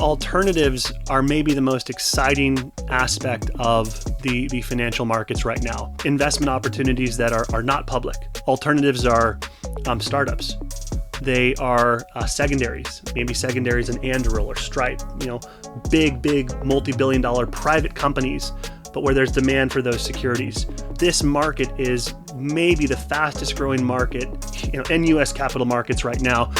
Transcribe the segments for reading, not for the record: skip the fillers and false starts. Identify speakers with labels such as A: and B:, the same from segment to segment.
A: Alternatives are maybe the most exciting aspect of the financial markets right now. Investment opportunities that are not public. Alternatives are startups. They are secondaries, maybe secondaries in Anduril or Stripe, big multi-billion-dollar private companies, but where there's demand for those securities. This market is maybe the fastest growing market in U.S. capital markets right now.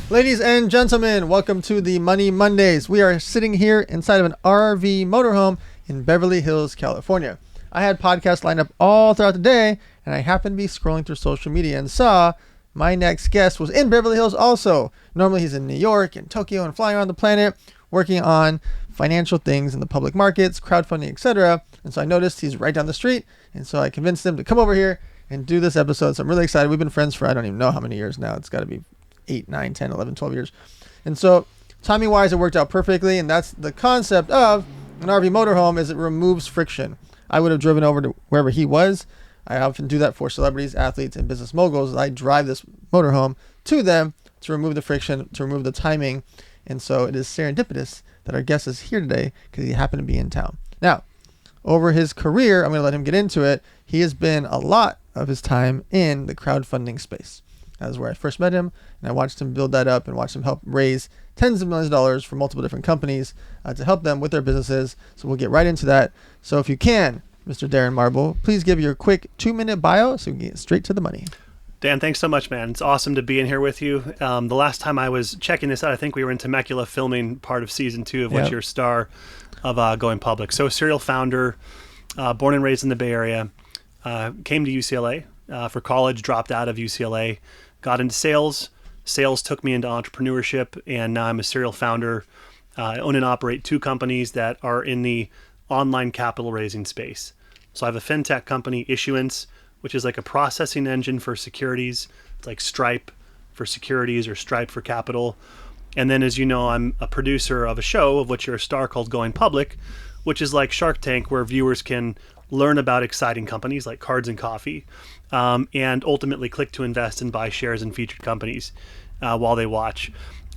B: Ladies and gentlemen, welcome to the Money Mondays. We are sitting here inside of an RV motorhome in Beverly Hills, California. I had podcasts lined up all throughout the day, and I happened to be scrolling through social media and saw my next guest was in Beverly Hills also. Normally he's in New York and Tokyo and flying around the planet, working on financial things in the public markets, crowdfunding, etc. And so I noticed he's right down the street, and so I convinced him to come over here and do this episode. So I'm really excited. We've been friends for I don't even know how many years now. It's got to be 8, 9, 10, 11, 12 years. And so timing wise, it worked out perfectly. And that's the concept of an RV motorhome, is it removes friction. I would have driven over to wherever he was. I often do that for celebrities, athletes, and business moguls. I drive this motorhome to them to remove the friction, to remove the timing. And so it is serendipitous that our guest is here today because he happened to be in town. Now, over his career, I'm going to let him get into it. He has been a lot of his time in the crowdfunding space. That is where I first met him, and I watched him build that up and watched him help raise tens of millions of dollars for multiple different companies to help them with their businesses. So we'll get right into that. So if you can, Mr. Darren Marble, please give your quick 2-minute bio so we can get straight to the money.
A: Dan, thanks so much, man. It's awesome to be in here with you. The last time I was checking this out, I think we were in Temecula filming part of season 2 of What's Your Star of Going Public. So serial founder, born and raised in the Bay Area, came to UCLA for college, dropped out of UCLA, got into sales. Sales took me into entrepreneurship, and now I'm a serial founder. I own and operate 2 companies that are in the online capital raising space. So I have a fintech company, Issuance, which is like a processing engine for securities. It's like Stripe for securities or Stripe for capital. And then, as you know, I'm a producer of a show of What's Your Star called Going Public, which is like Shark Tank, where viewers can learn about exciting companies like Cards and Coffee, and ultimately click to invest and buy shares in featured companies while they watch.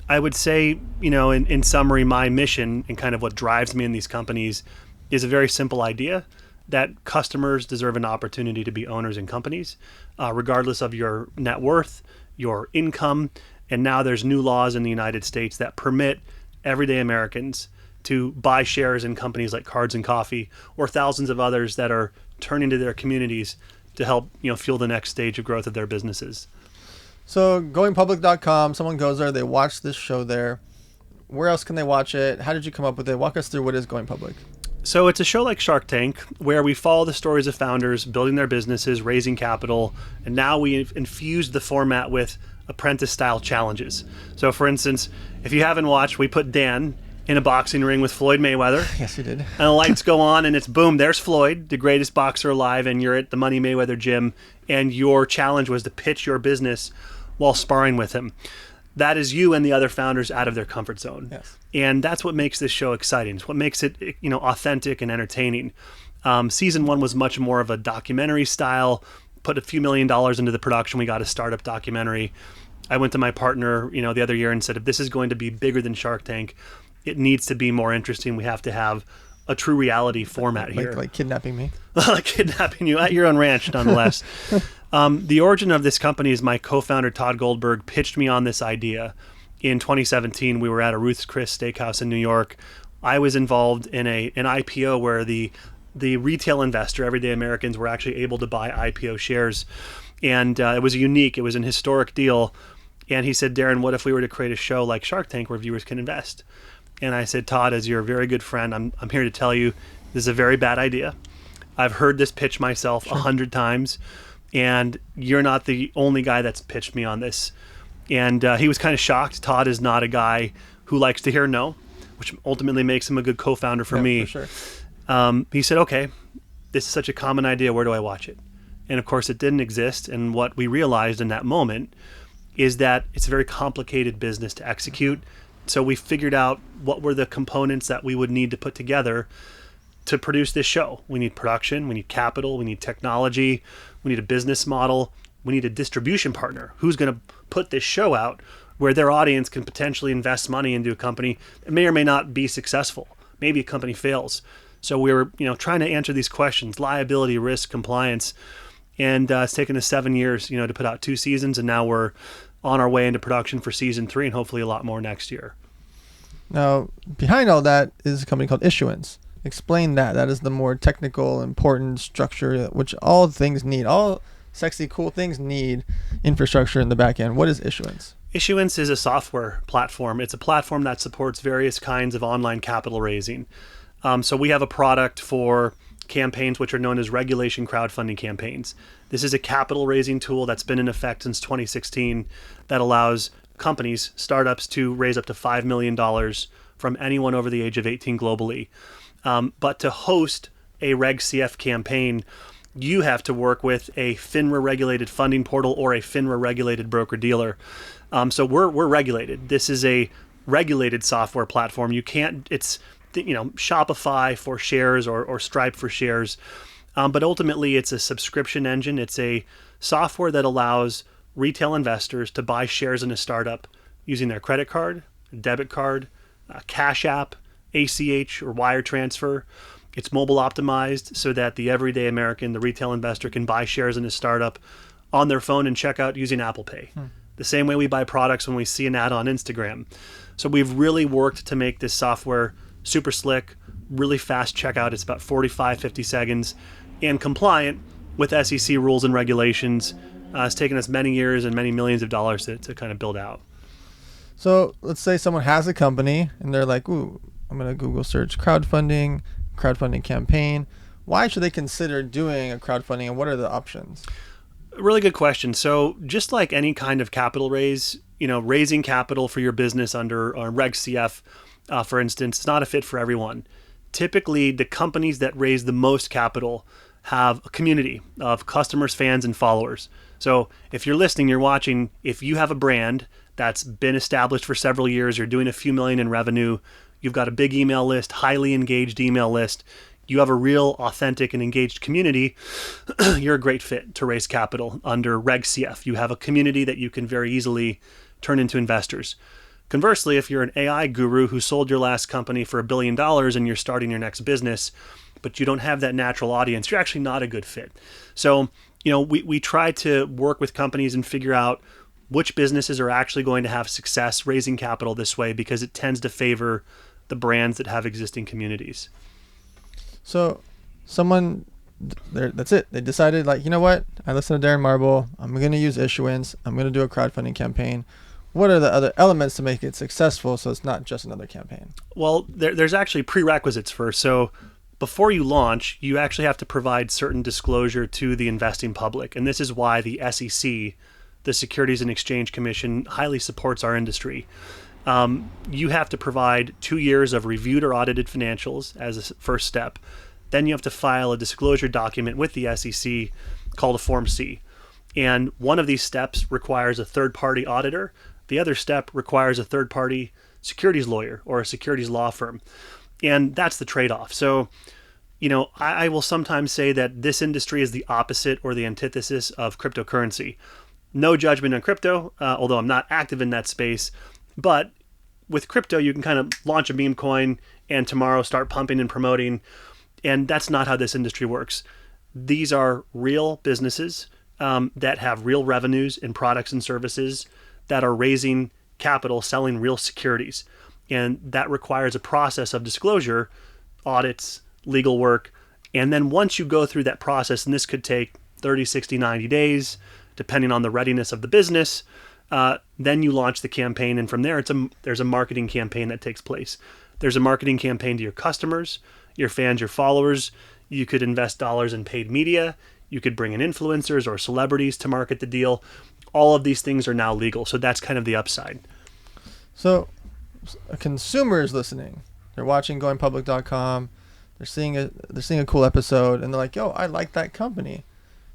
A: I would say, in summary, my mission and kind of what drives me in these companies is a very simple idea that customers deserve an opportunity to be owners in companies, regardless of your net worth, your income. And now there's new laws in the United States that permit everyday Americans to buy shares in companies like Cards and Coffee or thousands of others that are turning to their communities to help fuel the next stage of growth of their businesses.
B: So goingpublic.com, someone goes there, they watch this show there. Where else can they watch it? How did you come up with it? Walk us through what is Going Public.
A: So it's a show like Shark Tank where we follow the stories of founders building their businesses, raising capital, and now we've infused the format with apprentice-style challenges. So for instance, if you haven't watched, we put Dan in a boxing ring with Floyd Mayweather.
B: Yes, you did.
A: And the lights go on and it's boom, there's Floyd, the greatest boxer alive, and you're at the Money Mayweather gym, and your challenge was to pitch your business while sparring with him. That is you and the other founders out of their comfort zone.
B: Yes.
A: And that's what makes this show exciting. It's what makes it, authentic and entertaining. Season 1 was much more of a documentary style, put a few $1 million into the production. We got a startup documentary. I went to my partner, the other year and said, if this is going to be bigger than Shark Tank, it needs to be more interesting. We have to have a true reality format here.
B: Like kidnapping me?
A: Like kidnapping you at your own ranch, nonetheless. The origin of this company is my co-founder, Todd Goldberg, pitched me on this idea. In 2017, we were at a Ruth's Chris Steakhouse in New York. I was involved in an IPO where the retail investor, everyday Americans, were actually able to buy IPO shares. And it was an historic deal. And he said, Darren, what if we were to create a show like Shark Tank where viewers can invest? And I said, Todd, as your very good friend, I'm here to tell you this is a very bad idea. I've heard this pitch myself 100 times, and you're not the only guy that's pitched me on this. And he was kind of shocked. Todd is not a guy who likes to hear no, which ultimately makes him a good co-founder for me.
B: For sure.
A: He said, okay, this is such a common idea. Where do I watch it? And of course, it didn't exist. And what we realized in that moment is that it's a very complicated business to execute. So we figured out what were the components that we would need to put together to produce this show. We need production, we need capital, we need technology, we need a business model. we need a distribution partner who's going to put this show out where their audience can potentially invest money into a company that may or may not be successful. Maybe a company fails. So we were, trying to answer these questions: liability, risk, compliance. And it's taken us 7 years, to put out 2 seasons, and now we're on our way into production for season 3, and hopefully a lot more next year.
B: Now, behind all that is a company called Issuance. Explain that. That is the more technical, important structure, which all things need. All sexy, cool things need infrastructure in the back end. What is Issuance?
A: Issuance is a software platform. It's a platform that supports various kinds of online capital raising. So we have a product for campaigns which are known as regulation crowdfunding campaigns. This is a capital raising tool that's been in effect since 2016 that allows companies, startups, to raise up to $5 million from anyone over the age of 18 globally. But to host a Reg CF campaign, you have to work with a FINRA regulated funding portal or a FINRA regulated broker dealer. So we're regulated. This is a regulated software platform. You can't, it's, Shopify for shares or Stripe for shares. But ultimately it's a subscription engine. It's a software that allows retail investors to buy shares in a startup using their credit card, debit card, Cash App, ACH, or wire transfer. It's mobile optimized so that the everyday American, the retail investor, can buy shares in a startup on their phone and check out using Apple Pay. The same way we buy products when we see an ad on Instagram. So we've really worked to make this software super slick, really fast checkout. It's about 45, 50 seconds, and compliant with SEC rules and regulations. It's taken us many years and many millions of dollars to kind of build out.
B: So let's say someone has a company and they're like, ooh, I'm going to Google search crowdfunding campaign. Why should they consider doing a crowdfunding, and what are the options?
A: Really good question. So just like any kind of capital raise, raising capital for your business under Reg CF, for instance, it's not a fit for everyone. Typically, the companies that raise the most capital have a community of customers, fans, and followers. So if you're listening, you're watching, if you have a brand that's been established for several years, you're doing a few million in revenue, you've got a big email list, highly engaged email list, you have a real, authentic, and engaged community, you're a great fit to raise capital under Reg CF. You have a community that you can very easily turn into investors. Conversely, if you're an AI guru who sold your last company for $1 billion and you're starting your next business, but you don't have that natural audience, you're actually not a good fit. So, we try to work with companies and figure out which businesses are actually going to have success raising capital this way, because it tends to favor the brands that have existing communities.
B: So that's it. They decided, like, you know what? I listened to Darren Marble. I'm going to use Issuance. I'm going to do a crowdfunding campaign. What are the other elements to make it successful so it's not just another campaign? Well,
A: there's actually prerequisites first. So before you launch, you actually have to provide certain disclosure to the investing public. And this is why the SEC, the Securities and Exchange Commission, highly supports our industry. You have to provide 2 years of reviewed or audited financials as a first step. Then you have to file a disclosure document with the SEC called a Form C. And one of these steps requires a third-party auditor. The other step requires a third-party securities lawyer or a securities law firm. And that's the trade-off. So, I will sometimes say that this industry is the opposite or the antithesis of cryptocurrency. No judgment on crypto, although I'm not active in that space. But with crypto, you can kind of launch a meme coin and tomorrow start pumping and promoting. And that's not how this industry works. These are real businesses that have real revenues in products and services that are raising capital, selling real securities. And that requires a process of disclosure, audits, legal work. And then once you go through that process, and this could take 30, 60, 90 days, depending on the readiness of the business, then you launch the campaign. And from there, there's a marketing campaign that takes place. There's a marketing campaign to your customers, your fans, your followers. You could invest dollars in paid media. You could bring in influencers or celebrities to market the deal. All of these things are now legal. So that's kind of the upside.
B: So a consumer is listening. They're watching goingpublic.com. They're seeing a cool episode, and they're like, yo, I like that company.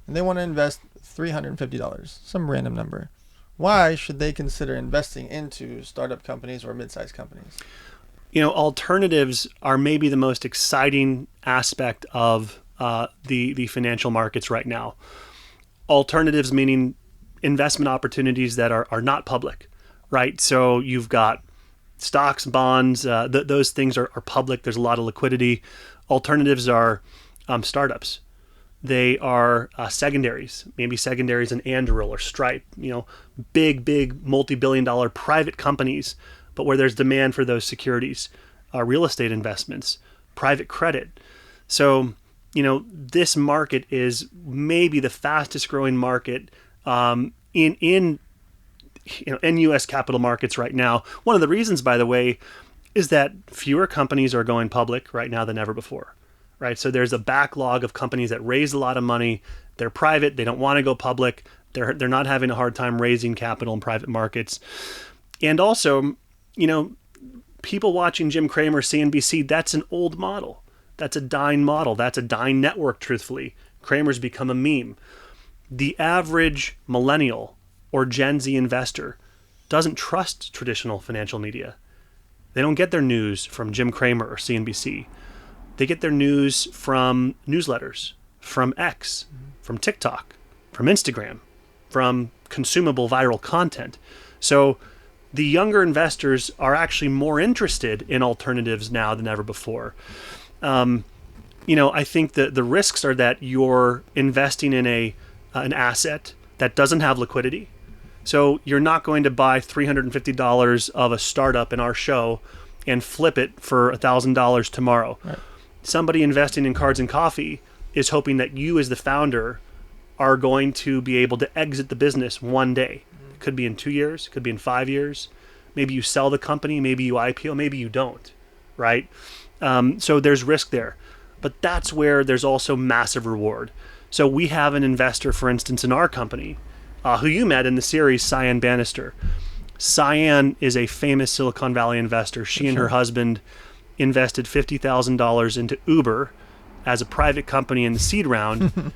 B: And they want to invest $350, some random number. Why should they consider investing into startup companies or mid-sized companies?
A: Alternatives are maybe the most exciting aspect of the financial markets right now. Alternatives meaning investment opportunities that are not public, right? So you've got stocks, bonds, those things are public. There's a lot of liquidity. Alternatives are startups. They are secondaries, maybe secondaries in Anduril or Stripe, big multi-billion-dollar private companies, but where there's demand for those securities, real estate investments, private credit. So, this market is maybe the fastest growing market in U.S. capital markets right now. One of the reasons, by the way, is that fewer companies are going public right now than ever before, right? So there's a backlog of companies that raised a lot of money. They're private. They don't want to go public. They're not having a hard time raising capital in private markets. And also, people watching Jim Cramer, CNBC, that's an old model. That's a dying model. That's a dying network, truthfully. Cramer's become a meme. The average millennial or Gen Z investor doesn't trust traditional financial media. They don't get their news from Jim Cramer or CNBC. They get their news from newsletters, from X, from TikTok, from Instagram, from consumable viral content. So the younger investors are actually more interested in alternatives now than ever before. I think that the risks are that you're investing in an asset that doesn't have liquidity. So you're not going to buy $350 of a startup in our show and flip it for $1,000 tomorrow. Right. Somebody investing in Cards and Coffee is hoping that you as the founder are going to be able to exit the business one day. It could be in 2 years, could be in 5 years. Maybe you sell the company, maybe you IPO, maybe you don't, right? So there's risk there. But that's where there's also massive reward. So we have an investor, for instance, in our company, who you met in the series, Cyan Bannister. Cyan is a famous Silicon Valley investor. She and her husband invested $50,000 into Uber as a private company in the seed round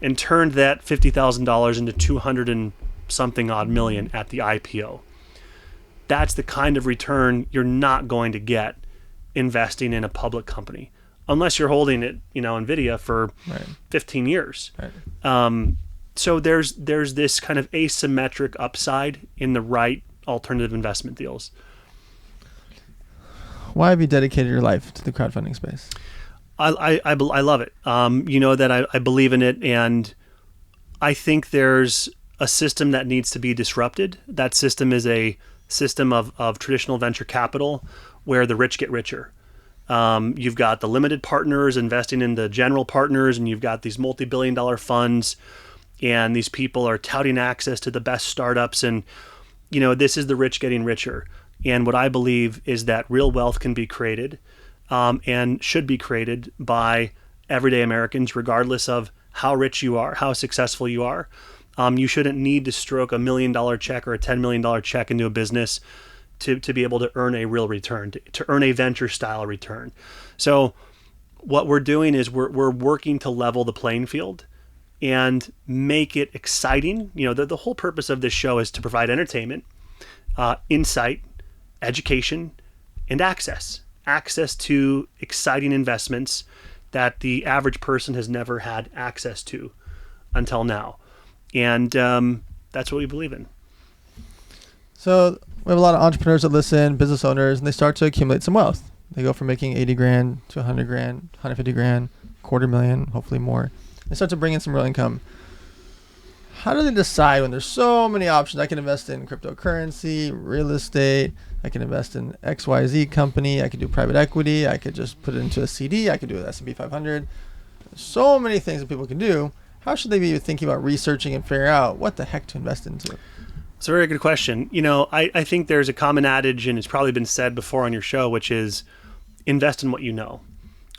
A: and turned that $50,000 into 200 and something odd million at the IPO. That's the kind of return you're not going to get investing in a public company, unless you're holding it, NVIDIA for 15 years. Right. So there's this kind of asymmetric upside in the right alternative investment deals.
B: Why have you dedicated your life to the crowdfunding space?
A: I love it. That I believe in it, and I think there's a system that needs to be disrupted. That system is a system of traditional venture capital where the rich get richer. You've got the limited partners investing in the general partners, and you've got these multi-billion-dollar funds, and these people are touting access to the best startups, and this is the rich getting richer. And what I believe is that real wealth can be created and should be created by everyday Americans, regardless of how rich you are, how successful you are. You shouldn't need to stroke $1 million check or a $10 million check into a business to be able to earn a real return, to earn a venture style return. So what we're doing is we're working to level the playing field and make it exciting. The whole purpose of this show is to provide entertainment, insight, education, and access to exciting investments that the average person has never had access to until now. And that's what we believe in.
B: So we have a lot of entrepreneurs that listen, business owners, and they start to accumulate some wealth. They go from making 80 grand to 100 grand, 150 grand, $250,000, hopefully more. They start to bring in some real income. How do they decide when there's so many options? I can invest in cryptocurrency, real estate. I can invest in XYZ company. I could do private equity. I could just put it into a CD. I could do an S&P 500. So many things that people can do. How should they be thinking about researching and figuring out what the heck to invest into?
A: It's a very good question. I think there's a common adage, and it's probably been said before on your show, which is invest in what you know,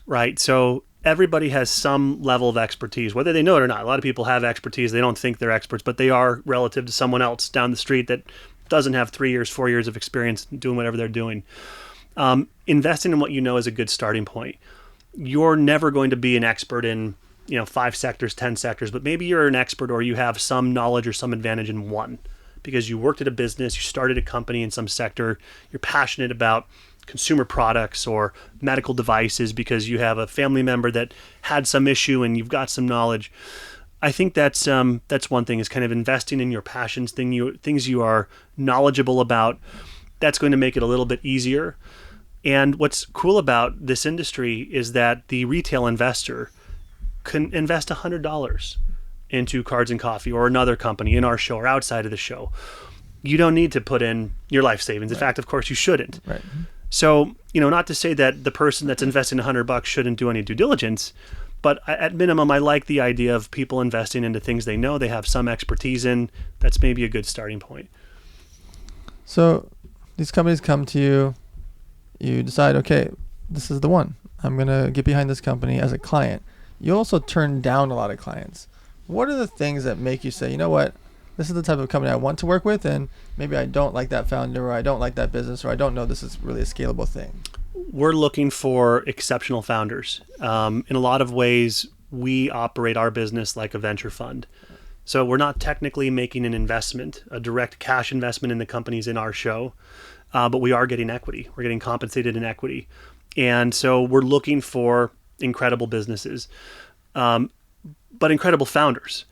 A: right? So everybody has some level of expertise, whether they know it or not. A lot of people have expertise. They don't think they're experts, but they are relative to someone else down the street that doesn't have 3 years, 4 years of experience doing whatever they're doing. Investing in what you know is a good starting point. You're never going to be an expert in 5 sectors, 10 sectors, but maybe you're an expert or you have some knowledge or some advantage in one because you worked at a business, you started a company in some sector, you're passionate about consumer products or medical devices because you have a family member that had some issue and you've got some knowledge. I think that's one thing, is kind of investing in your passions, things you are knowledgeable about. That's going to make it a little bit easier. And what's cool about this industry is that the retail investor can invest $100 into Cards and Coffee or another company in our show or outside of the show. You don't need to put in your life savings. In fact, of course, you shouldn't.
B: Right.
A: So, not to say that the person that's investing $100 shouldn't do any due diligence, but at minimum, I like the idea of people investing into things they know they have some expertise in. That's maybe a good starting point.
B: So these companies come to you, you decide, okay, this is the one. I'm going to get behind this company as a client. You also turn down a lot of clients. What are the things that make you say, you know what, this is the type of company I want to work with, and maybe I don't like that founder, or I don't like that business, or I don't know this is really a scalable thing?
A: We're looking for exceptional founders. In a lot of ways, we operate our business like a venture fund. So we're not technically making an investment, a direct cash investment in the companies in our show, but we are getting equity. We're getting compensated in equity. And so we're looking for incredible businesses, but incredible founders.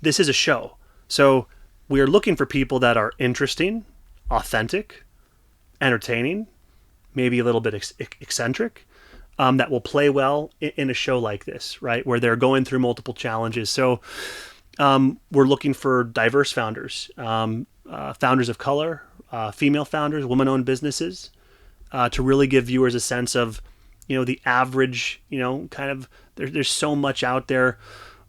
A: This is a show. So we are looking for people that are interesting, authentic, entertaining, maybe a little bit eccentric, that will play well in a show like this, right? Where they're going through multiple challenges. So we're looking for diverse founders, founders of color, female founders, women-owned businesses, to really give viewers a sense of, the average, kind of, there's so much out there.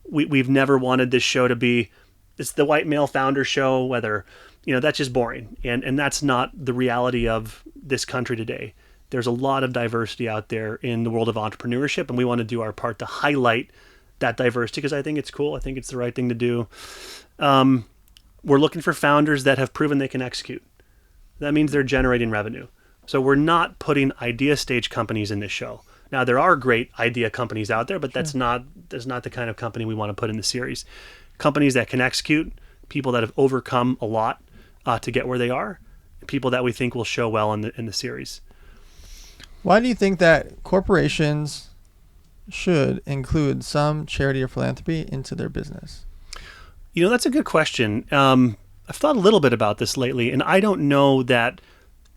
A: We've never wanted this show to be, it's the white male founder show, whether, that's just boring. And that's not the reality of this country today. There's a lot of diversity out there in the world of entrepreneurship, and we want to do our part to highlight that diversity because I think it's cool. I think it's the right thing to do. We're looking for founders that have proven they can execute. That means they're generating revenue. So we're not putting idea stage companies in this show. Now, there are great idea companies out there, but that's not the kind of company we want to put in the series. Companies that can execute, people that have overcome a lot to get where they are, people that we think will show well in the series.
B: Why do you think that corporations should include some charity or philanthropy into their business?
A: That's a good question. I've thought a little bit about this lately, and I don't know that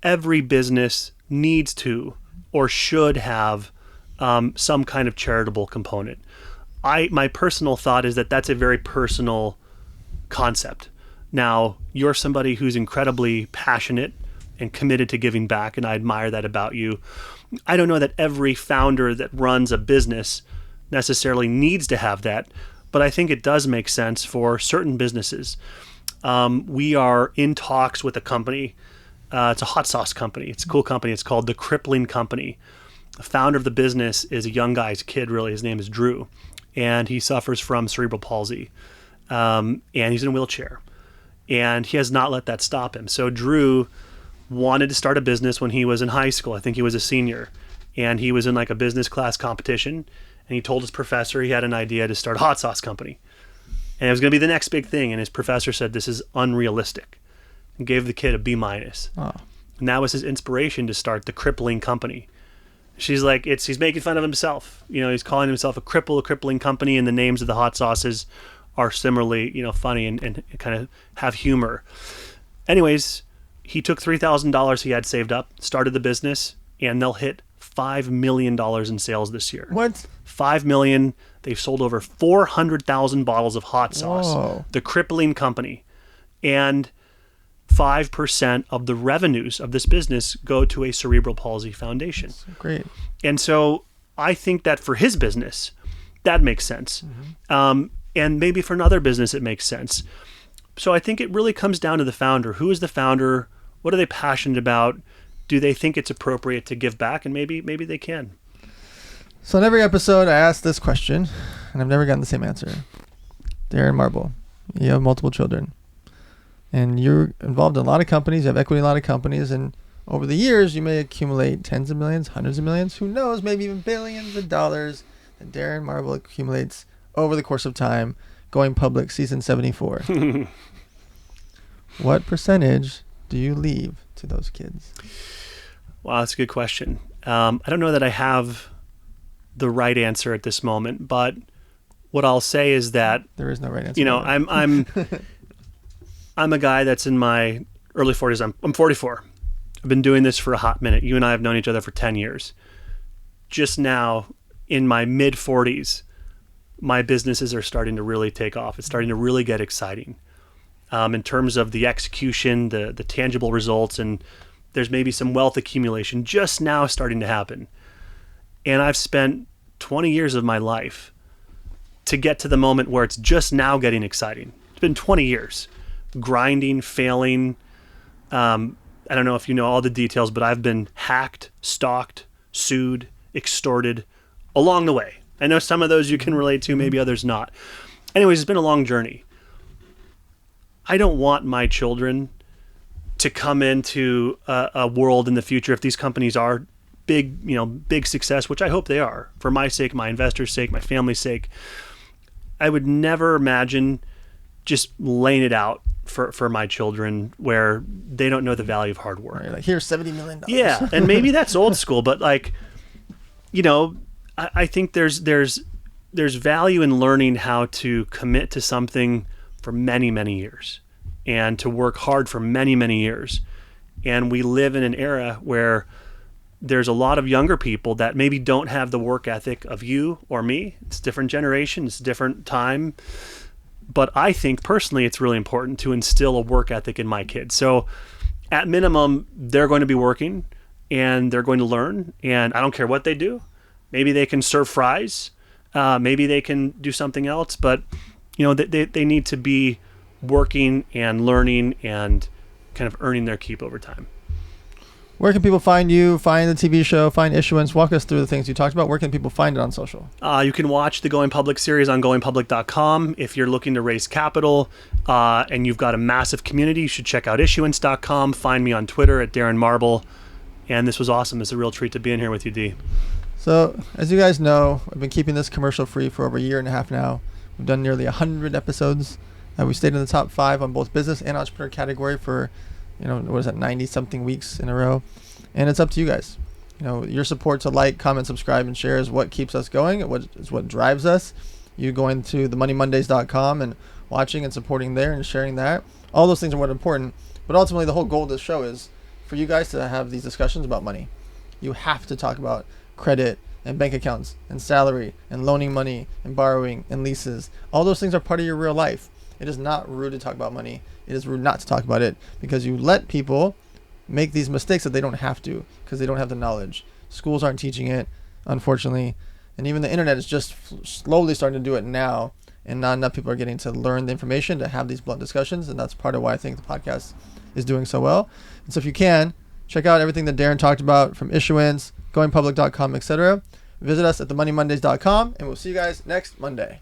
A: every business needs to or should have some kind of charitable component. My personal thought is that that's a very personal concept. Now, you're somebody who's incredibly passionate and committed to giving back, and I admire that about you. I don't know that every founder that runs a business necessarily needs to have that, but I think it does make sense for certain businesses. We are in talks with a company. It's a hot sauce company. It's a cool company. It's called The Crippling Company. The founder of the business is a young guy's kid, really. His name is Drew, and he suffers from cerebral palsy, and he's in a wheelchair, and he has not let that stop him. So Drew wanted to start a business when he was in high school. I think he was a senior, and he was in like a business class competition, and he told his professor he had an idea to start a hot sauce company, and it was going to be the next big thing. And his professor said, "This is unrealistic," and gave the kid a B-.
B: Oh.
A: And that was his inspiration to start The Crippling Company. She's like, he's making fun of himself. He's calling himself a crippling company, and the names of the hot sauces are similarly, funny and kind of have humor. Anyways, he took $3,000 he had saved up, started the business, and they'll hit $5 million in sales this year.
B: What?
A: $5 million. They've sold over 400,000 bottles of hot sauce.
B: Whoa.
A: The Crippling Company. And 5% of the revenues of this business go to a cerebral palsy foundation.
B: That's great.
A: And so I think that for his business, that makes sense. Mm-hmm. And maybe for another business, it makes sense. So I think it really comes down to the founder. Who is the founder? What are they passionate about? Do they think it's appropriate to give back? And maybe they can.
B: So in every episode, I ask this question, and I've never gotten the same answer. Darren Marble, you have multiple children, and you're involved in a lot of companies. You have equity in a lot of companies, and over the years, you may accumulate tens of millions, hundreds of millions, who knows, maybe even billions of dollars that Darren Marble accumulates over the course of time, going public, season 74. What percentage do you leave to those kids?
A: Wow, that's a good question. I don't know that I have the right answer at this moment, but what I'll say is that
B: there is no right answer.
A: You know, I'm a guy that's in my early 40s. I'm 44. I've been doing this for a hot minute. You and I have known each other for 10 years. Just now, in my mid 40s, my businesses are starting to really take off. It's starting to really get exciting in terms of the execution, the tangible results, and there's maybe some wealth accumulation just now starting to happen. And I've spent 20 years of my life to get to the moment where it's just now getting exciting. It's been 20 years, grinding, failing. I don't know if you know all the details, but I've been hacked, stalked, sued, extorted along the way. I know some of those you can relate to, maybe others not. Anyways, it's been a long journey. I don't want my children to come into a world in the future, if these companies are big success, which I hope they are, for my sake, my investors' sake, my family's sake. I would never imagine just laying it out for my children where they don't know the value of hard work.
B: Right, like, here's $70 million.
A: Yeah, and maybe that's old school, but like, you know, I think there's value in learning how to commit to something for many, many years and to work hard for many, many years. And we live in an era where there's a lot of younger people that maybe don't have the work ethic of you or me. It's a different generation, it's a different time. But I think personally it's really important to instill a work ethic in my kids. So at minimum, they're going to be working and they're going to learn. And I don't care what they do. Maybe they can serve fries. Maybe they can do something else. But you know, they need to be working and learning and kind of earning their keep over time.
B: Where can people find you, find the TV show, find Issuance? Walk us through the things you talked about. Where can people find it on social?
A: You can watch the Going Public series on goingpublic.com. If you're looking to raise capital and you've got a massive community, you should check out issuance.com. Find me on Twitter at Darren Marble. And this was awesome. It's a real treat to be in here with you, D.
B: So, as you guys know, I've been keeping this commercial free for over a year and a half now. We've done nearly 100 episodes. We stayed in the top 5 on both business and entrepreneur category for, 90-something weeks in a row. And it's up to you guys. Your support to like, comment, subscribe, and share is what keeps us going. It's what drives us. You going to themoneymondays.com and watching and supporting there and sharing that. All those things are what important. But ultimately, the whole goal of this show is for you guys to have these discussions about money. You have to talk about credit and bank accounts and salary and loaning money and borrowing and leases. All those things are part of your real life. It is not rude to talk about money. It is rude not to talk about it because you let people make these mistakes that they don't have to because they don't have the knowledge. Schools aren't teaching it, unfortunately. And even the internet is just slowly starting to do it now. And not enough people are getting to learn the information to have these blunt discussions. And that's part of why I think the podcast is doing so well. And so if you can, check out everything that Darren talked about from Issuance, goingpublic.com, etc. Visit us at themoneymondays.com, and we'll see you guys next Monday.